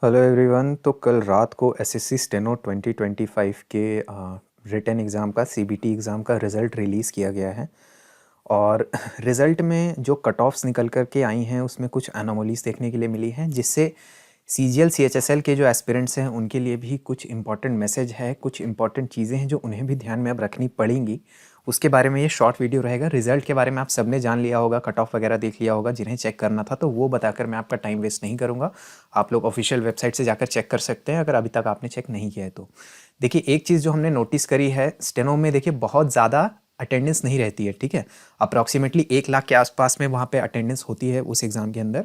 Hello everyone. तो कल रात को एसएससी स्टेनो 2025 के रिटन एग्ज़ाम का सीबीटी एग्ज़ाम का रिज़ल्ट रिलीज़ किया गया है। और रिज़ल्ट में जो कट ऑफ्स निकल कर के आई हैं उसमें कुछ एनोमलीज़ देखने के लिए मिली हैं, जिससे सीजीएल सीएचएसएल के जो एस्पिरेंट्स हैं उनके लिए भी कुछ इंपॉर्टेंट मैसेज है, कुछ इंपॉर्टेंट चीज़ें हैं जो उन्हें भी ध्यान में अब रखनी पड़ेंगी। उसके बारे में ये शॉर्ट वीडियो रहेगा। रिजल्ट के बारे में आप सबने जान लिया होगा, कट ऑफ वगैरह देख लिया होगा जिन्हें चेक करना था, तो वो बताकर मैं आपका टाइम वेस्ट नहीं करूँगा। आप लोग ऑफिशियल वेबसाइट से जाकर चेक कर सकते हैं अगर अभी तक आपने चेक नहीं किया है तो। देखिए, एक चीज़ जो हमने नोटिस करी है स्टेनो में, देखिए बहुत ज़्यादा अटेंडेंस नहीं रहती है, ठीक है। अप्रॉक्सीमेटली 1 लाख के आसपास में वहाँ पे अटेंडेंस होती है उस एग्ज़ाम के अंदर।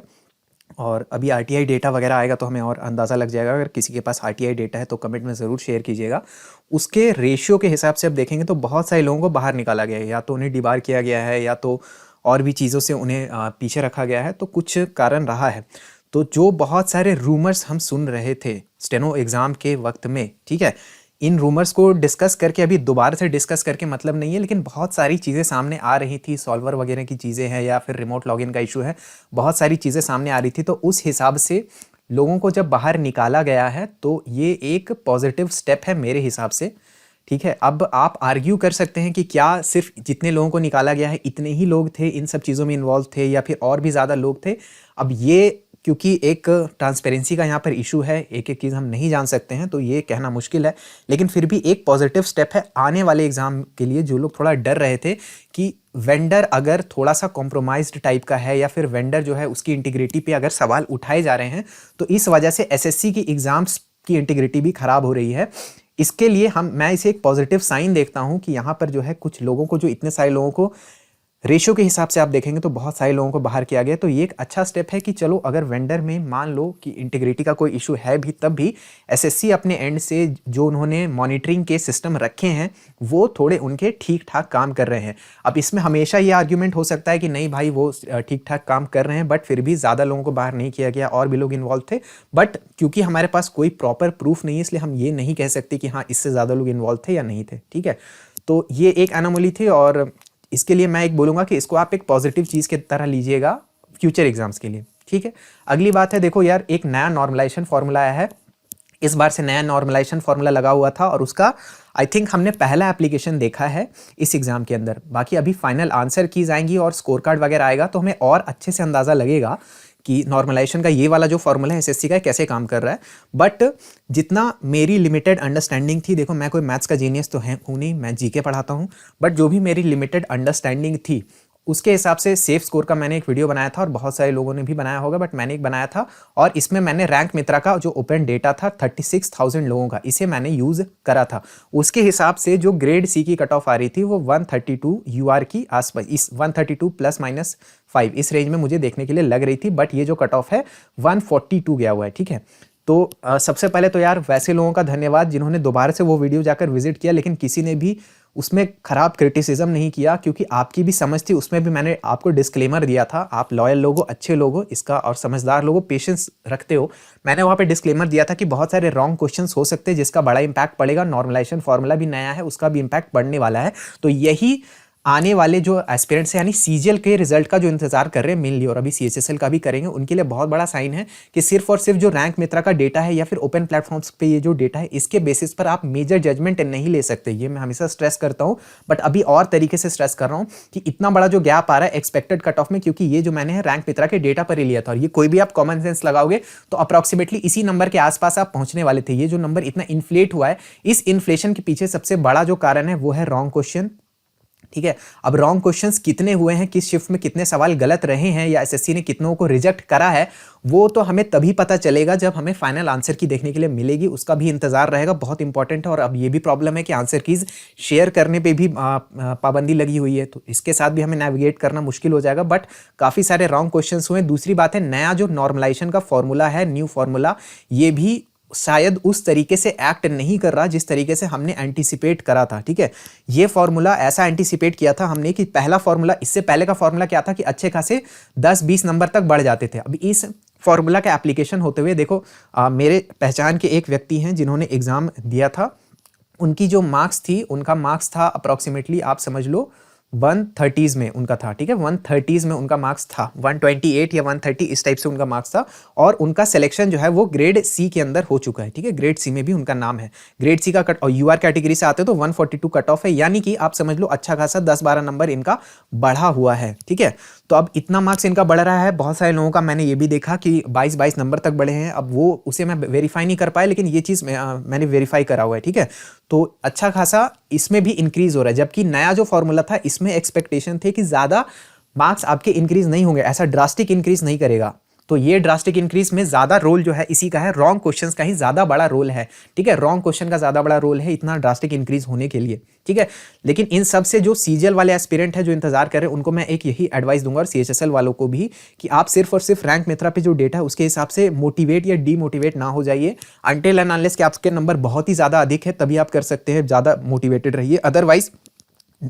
और अभी आरटीआई डेटा वगैरह आएगा तो हमें और अंदाज़ा लग जाएगा। अगर किसी के पास आरटीआई डेटा है तो कमेंट में ज़रूर शेयर कीजिएगा। उसके रेशियो के हिसाब से अब देखेंगे तो बहुत सारे लोगों को बाहर निकाला गया है, या तो उन्हें डिबार किया गया है या तो और भी चीज़ों से उन्हें पीछे रखा गया है, तो कुछ कारण रहा है। तो जो बहुत सारे रूमर्स हम सुन रहे थे स्टेनो एग्ज़ाम के वक्त में, ठीक है, इन रूमर्स को डिस्कस करके अभी दोबारा से डिस्कस करके मतलब नहीं है, लेकिन बहुत सारी चीज़ें सामने आ रही थी। सॉल्वर वगैरह की चीज़ें हैं या फिर रिमोट लॉगिन का इशू है, बहुत सारी चीज़ें सामने आ रही थी। तो उस हिसाब से लोगों को जब बाहर निकाला गया है तो ये एक पॉजिटिव स्टेप है मेरे हिसाब से, ठीक है। अब आप आर्ग्यू कर सकते हैं कि क्या सिर्फ जितने लोगों को निकाला गया है इतने ही लोग थे इन सब चीज़ों में इन्वॉल्व थे, या फिर और भी ज़्यादा लोग थे। अब ये क्योंकि एक ट्रांसपेरेंसी का यहाँ पर इशू है, एक एक चीज़ हम नहीं जान सकते हैं, तो ये कहना मुश्किल है। लेकिन फिर भी एक पॉजिटिव स्टेप है आने वाले एग्ज़ाम के लिए। जो लोग थोड़ा डर रहे थे कि वेंडर अगर थोड़ा सा कॉम्प्रोमाइज्ड टाइप का है या फिर वेंडर जो है उसकी इंटीग्रिटी पे अगर सवाल उठाए जा रहे हैं, तो इस वजह से एसएससी की एग्ज़ाम्स की इंटीग्रिटी भी खराब हो रही है। इसके लिए मैं इसे एक पॉजिटिव साइन देखता हूं कि यहाँ पर जो है कुछ लोगों को, जो इतने सारे लोगों को रेशियो के हिसाब से आप देखेंगे तो बहुत सारे लोगों को बाहर किया गया। तो ये एक अच्छा स्टेप है कि चलो अगर वेंडर में मान लो कि इंटीग्रिटी का कोई इशू है भी, तब भी एसएससी अपने एंड से जो उन्होंने मॉनिटरिंग के सिस्टम रखे हैं वो थोड़े उनके ठीक ठाक काम कर रहे हैं। अब इसमें हमेशा ये आर्ग्यूमेंट हो सकता है कि नहीं भाई वो ठीक ठाक काम कर रहे हैं, बट फिर भी ज़्यादा लोगों को बाहर नहीं किया गया, और भी लोग इन्वॉल्व थे। बट क्योंकि हमारे पास कोई प्रॉपर प्रूफ नहीं है, इसलिए हम ये नहीं कह सकते कि हाँ इससे ज़्यादा लोग इन्वॉल्व थे या नहीं थे, ठीक है। तो ये एक एनोमली थी, और इसके लिए मैं एक बोलूँगा कि इसको आप एक पॉजिटिव चीज़ की तरह लीजिएगा फ्यूचर एग्जाम्स के लिए, ठीक है। अगली बात है, देखो यार, एक नया नॉर्मलाइजेशन फार्मूला आया है। इस बार से नया नॉर्मलाइजेशन फार्मूला लगा हुआ था और उसका आई थिंक हमने पहला एप्लीकेशन देखा है इस एग्जाम के अंदर। बाकी अभी फाइनल आंसर कीज आएंगी और स्कोर कार्ड वगैरह आएगा तो हमें और अच्छे से अंदाज़ा लगेगा कि नॉर्मलाइजेशन का ये वाला जो फॉर्मूला है एसएससी का कैसे काम कर रहा है। बट जितना मेरी लिमिटेड अंडरस्टैंडिंग थी, देखो मैं कोई मैथ्स का जीनियस तो हूँ नहीं, मैं जीके पढ़ाता हूँ, बट जो भी मेरी लिमिटेड अंडरस्टैंडिंग थी उसके हिसाब से सेफ स्कोर का मैंने एक वीडियो बनाया था, और बहुत सारे लोगों ने भी बनाया होगा, बट मैंने एक बनाया था। और इसमें मैंने रैंक मित्रा का जो ओपन डेटा था 36,000 लोगों का, इसे मैंने यूज़ करा था। उसके हिसाब से जो ग्रेड सी की कट ऑफ आ रही थी वो 132 यूआर की आसपास, इस 132 +- 5 इस रेंज में मुझे देखने के लिए लग रही थी। बट ये जो कट ऑफ है 142 गया हुआ है, ठीक है। तो सबसे पहले तो यार वैसे लोगों का धन्यवाद जिन्होंने दोबारा से वो वीडियो जाकर विजिट किया, लेकिन किसी ने भी उसमें खराब क्रिटिसिज्म नहीं किया, क्योंकि आपकी भी समझ थी। उसमें भी मैंने आपको डिस्क्लेमर दिया था, आप लॉयल लोगो, अच्छे लोगो इसका, और समझदार लोगो, पेशेंस रखते हो। मैंने वहाँ पे डिस्क्लेमर दिया था कि बहुत सारे रॉन्ग क्वेश्चंस हो सकते हैं जिसका बड़ा इंपैक्ट पड़ेगा। नॉर्मलाइजेशन फार्मूला भी नया है, उसका भी इंपैक्ट पड़ने वाला है। तो यही आने वाले जो एस्पिरेंट्स हैं, यानी सीजीएल के रिजल्ट का जो इंतजार कर रहे हैं मेनली, और अभी सीएचएसएल का भी करेंगे, उनके लिए बहुत बड़ा साइन है कि सिर्फ और सिर्फ जो रैंक मित्रा का डेटा है या फिर ओपन प्लेटफॉर्म्स पे ये जो डेटा है, इसके बेसिस पर आप मेजर जजमेंट नहीं ले सकते। ये मैं हमेशा स्ट्रेस करता हूं, बट अभी और तरीके से स्ट्रेस कर रहा हूं कि इतना बड़ा जो गैप आ रहा है एक्सपेक्टेड कट ऑफ में, क्योंकि ये जो मैंने रैंक मित्रा के डेटा पर ही लिया था, और ये कोई भी आप कॉमन सेंस लगाओगे तो अप्रॉक्सीमेटली इसी नंबर के आसपास आप पहुंचने वाले थे। ये जो नंबर इतना इन्फ्लेट हुआ है, इस इन्फ्लेशन के पीछे सबसे बड़ा जो कारण है वो है रॉन्ग क्वेश्चन, ठीक है। अब रॉन्ग क्वेश्चंस कितने हुए हैं, किस शिफ्ट में कितने सवाल गलत रहे हैं, या एसएससी ने कितनों को रिजेक्ट करा है, वो तो हमें तभी पता चलेगा जब हमें फाइनल आंसर की देखने के लिए मिलेगी। उसका भी इंतजार रहेगा, बहुत इंपॉर्टेंट है। और अब ये भी प्रॉब्लम है कि आंसर कीज शेयर करने पे भी पाबंदी लगी हुई है, तो इसके साथ भी हमें नेविगेट करना मुश्किल हो जाएगा। बट काफ़ी सारे रॉन्ग क्वेश्चन हुए। दूसरी बात है, नया जो नॉर्मलाइजेशन का फॉर्मूला है, न्यू फॉर्मूला, ये भी शायद उस तरीके से एक्ट नहीं कर रहा जिस तरीके से हमने एंटीसिपेट करा था, ठीक है। ये फॉर्मूला ऐसा एंटीसिपेट किया था हमने कि पहला फॉर्मूला, इससे पहले का फॉर्मूला क्या था कि अच्छे खासे 10-20 नंबर तक बढ़ जाते थे। अभी इस फॉर्मूला का एप्लीकेशन होते हुए देखो, मेरे पहचान के एक व्यक्ति हैं जिन्होंने एग्जाम दिया था, उनकी जो मार्क्स थी, उनका मार्क्स था अप्रॉक्सीमेटली आप समझ लो 130s में उनका था, ठीक है, 130s में उनका मार्क्स था, 128 या 130 इस टाइप से उनका मार्क्स था। और उनका सिलेक्शन जो है वो ग्रेड सी के अंदर हो चुका है, ठीक है, ग्रेड सी में भी उनका नाम है। ग्रेड सी का कट और यूआर कैटेगरी से आते तो 142 कट ऑफ है, यानी कि आप समझ लो अच्छा खासा 10-12 नंबर इनका बढ़ा हुआ है, ठीक है। तो अब इतना मार्क्स इनका बढ़ रहा है, बहुत सारे लोगों का मैंने ये भी देखा कि 22-22 नंबर तक बढ़े हैं। अब वो उसे मैं वेरीफाई नहीं कर पाया, लेकिन ये चीज़ मैंने वेरीफाई करा हुआ है, ठीक है। तो अच्छा खासा इसमें भी इंक्रीज हो रहा है, जबकि नया जो फॉर्मूला था इसमें एक्सपेक्टेशन थे कि ज़्यादा मार्क्स आपके इंक्रीज नहीं होंगे, ऐसा ड्रास्टिक इंक्रीज नहीं करेगा। तो ये ड्रास्टिक इंक्रीज में ज़्यादा रोल जो है इसी का है, रॉन्ग क्वेश्चंस का ही ज़्यादा बड़ा रोल है, ठीक है, रॉन्ग क्वेश्चन का ज़्यादा बड़ा रोल है इतना ड्रास्टिक इंक्रीज होने के लिए, ठीक है। लेकिन इन सब से जो सीजीएल वाले एस्पिरेंट है जो इंतजार कर रहे हैं उनको मैं एक यही एडवाइस दूंगा, और सीएचएसएल वालों को भी, कि आप सिर्फ और सिर्फ रैंक मित्रा पे जो डेटा है उसके हिसाब से मोटिवेट या डीमोटिवेट ना हो जाइए। अनटिल एंड अनलेस कि आपके नंबर बहुत ही ज़्यादा अधिक है तभी आप कर सकते हैं, ज़्यादा मोटिवेटेड रहिए, अदरवाइज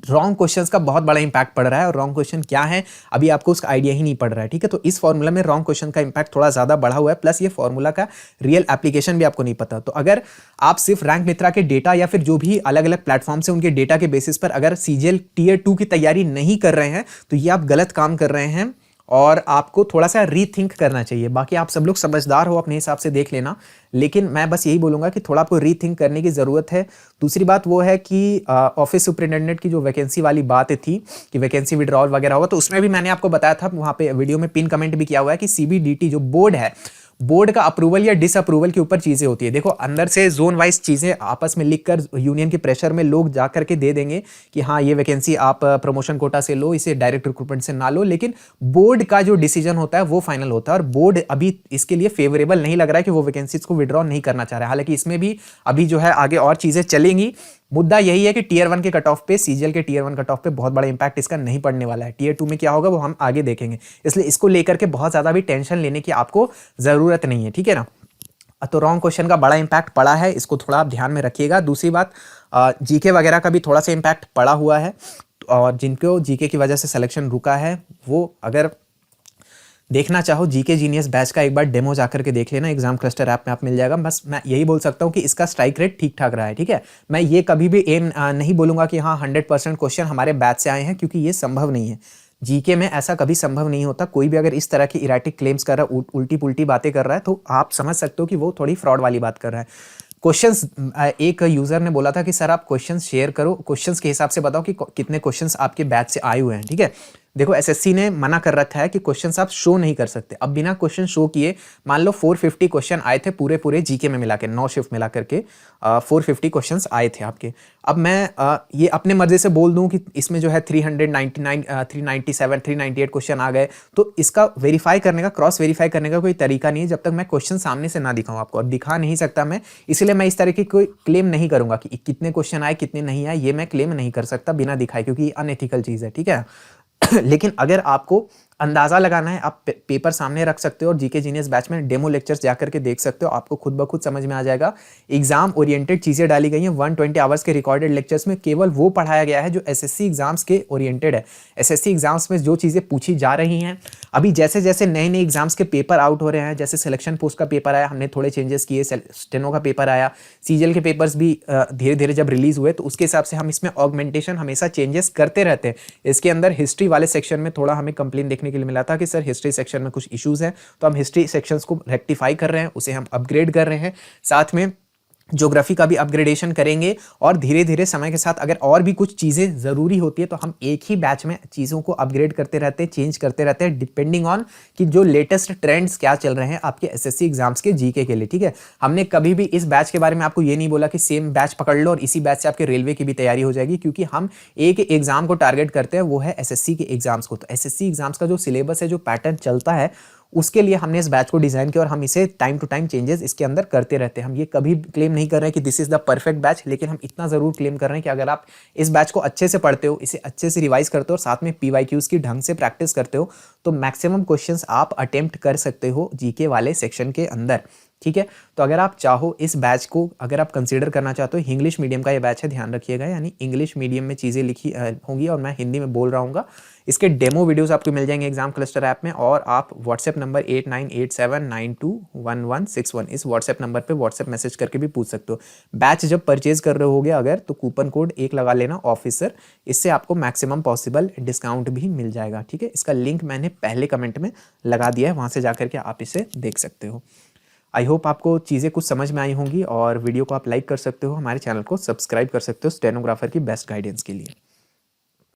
रॉन्ग क्वेश्चंस का बहुत बड़ा इंपैक्ट पड़ रहा है। और रॉन्ग क्वेश्चन क्या है अभी आपको उसका आइडिया ही नहीं पड़ रहा है, ठीक है। तो इस फॉर्मूला में रॉन्ग क्वेश्चन का इंपैक्ट थोड़ा ज्यादा बढ़ा हुआ है, प्लस ये फॉर्मूला का रियल एप्लीकेशन भी आपको नहीं पता। तो अगर आप सिर्फ रैंक मित्रा के डेटा या फिर जो भी अलग अलग प्लेटफॉर्म से उनके डेटा के बेसिस पर अगर सीजीएल टीयर 2 की तैयारी नहीं कर रहे हैं तो ये आप गलत काम कर रहे हैं और आपको थोड़ा सा रीथिंक करना चाहिए। बाकी आप सब लोग समझदार हो, अपने हिसाब से देख लेना, लेकिन मैं बस यही बोलूंगा कि थोड़ा आपको रीथिंक करने की ज़रूरत है। दूसरी बात वो है कि ऑफिस सुपरिटेंडेंट की जो वैकेंसी वाली बात थी कि वैकेंसी विड्रॉल वगैरह होगा, तो उसमें भी मैंने आपको बताया था, वहाँ पे वीडियो में पिन कमेंट भी किया हुआ है कि सीबीडीटी जो बोर्ड है, बोर्ड का अप्रूवल या डिसअप्रूवल के ऊपर चीजें होती है। देखो अंदर से जोन वाइज चीजें आपस में लिखकर यूनियन के प्रेशर में लोग जाकर के दे देंगे कि हाँ ये वैकेंसी आप प्रमोशन कोटा से लो, इसे डायरेक्ट रिक्रूटमेंट से ना लो, लेकिन बोर्ड का जो डिसीजन होता है वो फाइनल होता है। और बोर्ड अभी इसके लिए फेवरेबल नहीं लग रहा है कि वो वैकेंसीज को विड्रॉ नहीं करना चाह रहा है। हालांकि इसमें भी अभी जो है आगे और चीजें चलेंगी। मुद्दा यही है कि टीयर 1 के कट ऑफ पे, सीजीएल के टीयर 1 कट ऑफ पे बहुत बड़ा इंपैक्ट इसका नहीं पड़ने वाला है। टीयर 2 में क्या होगा वो हम आगे देखेंगे, इसलिए इसको लेकर के बहुत ज्यादा भी टेंशन लेने की आपको जरूरत नहीं है, ठीक है ना। तो रॉन्ग क्वेश्चन का बड़ा इंपैक्ट पड़ा है, इसको थोड़ा आप ध्यान में रखिएगा। दूसरी बात, जीके वगैरह का भी थोड़ा सा इंपैक्ट पड़ा हुआ है, और जिनको जीके की वजह से सिलेक्शन रुका है वो अगर देखना चाहो जीके जीनियस बैच का एक बार डेमो जाकर के देख लेना, एग्जाम क्लस्टर ऐप में आप मिल जाएगा। बस मैं यही बोल सकता हूँ कि इसका स्ट्राइक रेट ठीक ठाक रहा है, ठीक है। मैं ये कभी भी एम नहीं बोलूंगा कि हाँ 100% क्वेश्चन हमारे बैच से आए हैं, क्योंकि ये संभव नहीं है। जीके में ऐसा कभी संभव नहीं होता। कोई भी अगर इस तरह की इराटिक क्लेम्स कर रहा है, उल्टी पुल्टी बातें कर रहा है, तो आप समझ सकते हो कि वो थोड़ी फ्रॉड वाली बात कर रहा है। क्वेश्चंस, एक यूजर ने बोला था कि सर आप क्वेश्चंस शेयर करो, क्वेश्चंस के हिसाब से बताओ कि कितने क्वेश्चंस आपके बैच से आए हुए हैं, ठीक है। देखो एसएससी ने मना कर रखा है कि क्वेश्चंस आप शो नहीं कर सकते। अब बिना क्वेश्चन शो किए मान लो 450 क्वेश्चन आए थे पूरे जीके में मिला के, 9 शिफ्ट मिला करके 450 क्वेश्चंस आए थे आपके। अब मैं ये अपने मर्जी से बोल दूं कि इसमें जो है 399 397 398 क्वेश्चन आ गए, तो इसका वेरीफाई करने का, क्रॉस वेरीफाई करने का कोई तरीका नहीं है जब तक मैं क्वेश्चन सामने से ना दिखाऊं आपको, और दिखा नहीं सकता मैं, इसलिए मैं इस तरह की कोई क्लेम नहीं करूंगा कि कितने क्वेश्चन आए कितने नहीं आए, ये मैं क्लेम नहीं कर सकता बिना दिखाए, क्योंकि ये अनएथिकल चीज है, ठीक है। लेकिन अगर आपको अंदाजा लगाना है, आप पेपर सामने रख सकते हो और जीके जीनियस बैच में डेमो लेक्चर्स जाकर के देख सकते हो, आपको खुद ब खुद समझ में आ जाएगा। एग्जाम ओरिएंटेड चीजें डाली गई हैं। 120 आवर्स के रिकॉर्डेड लेक्चर्स में केवल वो पढ़ाया गया है जो एसएससी एग्जाम्स के ओरिएंटेड है। एसएससी एग्जाम्स में जो चीजें पूछी जा रही हैं, अभी जैसे जैसे नए नए एग्जाम्स के पेपर आउट हो रहे हैं, जैसे सिलेक्शन पोस्ट का पेपर आया, हमने थोड़े चेंजेस किए, स्टेनो का पेपर आया, सीजीएल के पेपर्स भी धीरे धीरे जब रिलीज हुए, तो उसके हिसाब से हम इसमें ऑगमेंटेशन हमेशा चेंजेस करते रहते हैं। इसके अंदर हिस्ट्री वाले सेक्शन में थोड़ा हमें कंप्लेन देखने के लिए मिला था कि सर हिस्ट्री सेक्शन में कुछ इश्यूज हैं, तो हम हिस्ट्री सेक्शंस को रेक्टिफाई कर रहे हैं, उसे हम अपग्रेड कर रहे हैं। साथ में ज्योग्राफी का भी अपग्रेडेशन करेंगे, और धीरे धीरे समय के साथ अगर और भी कुछ चीज़ें ज़रूरी होती है तो हम एक ही बैच में चीज़ों को अपग्रेड करते रहते हैं, चेंज करते रहते हैं, डिपेंडिंग ऑन कि जो लेटेस्ट ट्रेंड्स क्या चल रहे हैं आपके एसएससी एग्जाम्स के जीके के लिए, ठीक है। हमने कभी भी इस बैच के बारे में आपको ये नहीं बोला कि सेम बैच पकड़ लो और इसी बैच से आपके रेलवे की भी तैयारी हो जाएगी, क्योंकि हम एक एग्जाम को टारगेट करते हैं, वो है एसएससी के एग्जाम्स को। तो एसएससी एग्जाम्स का जो सिलेबस है, जो पैटर्न चलता है, उसके लिए हमने इस बैच को डिजाइन किया और हम इसे टाइम टू टाइम चेंजेस इसके अंदर करते रहते हैं। हम ये कभी क्लेम नहीं कर रहे हैं कि this is the perfect batch, लेकिन हम इतना जरूर क्लेम कर रहे हैं कि अगर आप इस बैच को अच्छे से पढ़ते हो, इसे अच्छे से रिवाइज करते हो और साथ में पीवाईक्यूज की ढंग से प्रैक्टिस करते हो, तो मैक्सिमम क्वेश्चंस आप अटेम्प्ट कर सकते हो जीके वाले सेक्शन के अंदर। ठीक है। तो अगर आप चाहो इस बैच को अगर आप कंसीडर करना चाहते हो, इंग्लिश मीडियम का ये बैच है, ध्यान रखिएगा, यानी इंग्लिश मीडियम में चीज़ें लिखी होंगी और मैं हिंदी में बोल रहा हूँगा। इसके डेमो वीडियोस आपको मिल जाएंगे एग्जाम क्लस्टर ऐप में, और आप व्हाट्सएप नंबर 8987921161 इस व्हाट्सएप नंबर पे व्हाट्सएप मैसेज करके भी पूछ सकते हो। बैच जब परचेज कर रहे होगे अगर, तो कूपन कोड 1 लगा लेना ऑफिसर, इससे आपको मैक्सिमम पॉसिबल डिस्काउंट भी मिल जाएगा। ठीक है, इसका लिंक मैंने पहले कमेंट में लगा दिया है, वहाँ से जाकर के आप इसे देख सकते हो। आई होप आपको चीज़ें कुछ समझ में आई होंगी, और वीडियो को आप लाइक कर सकते हो, हमारे चैनल को सब्सक्राइब कर सकते हो स्टेनोग्राफर की बेस्ट गाइडेंस के लिए।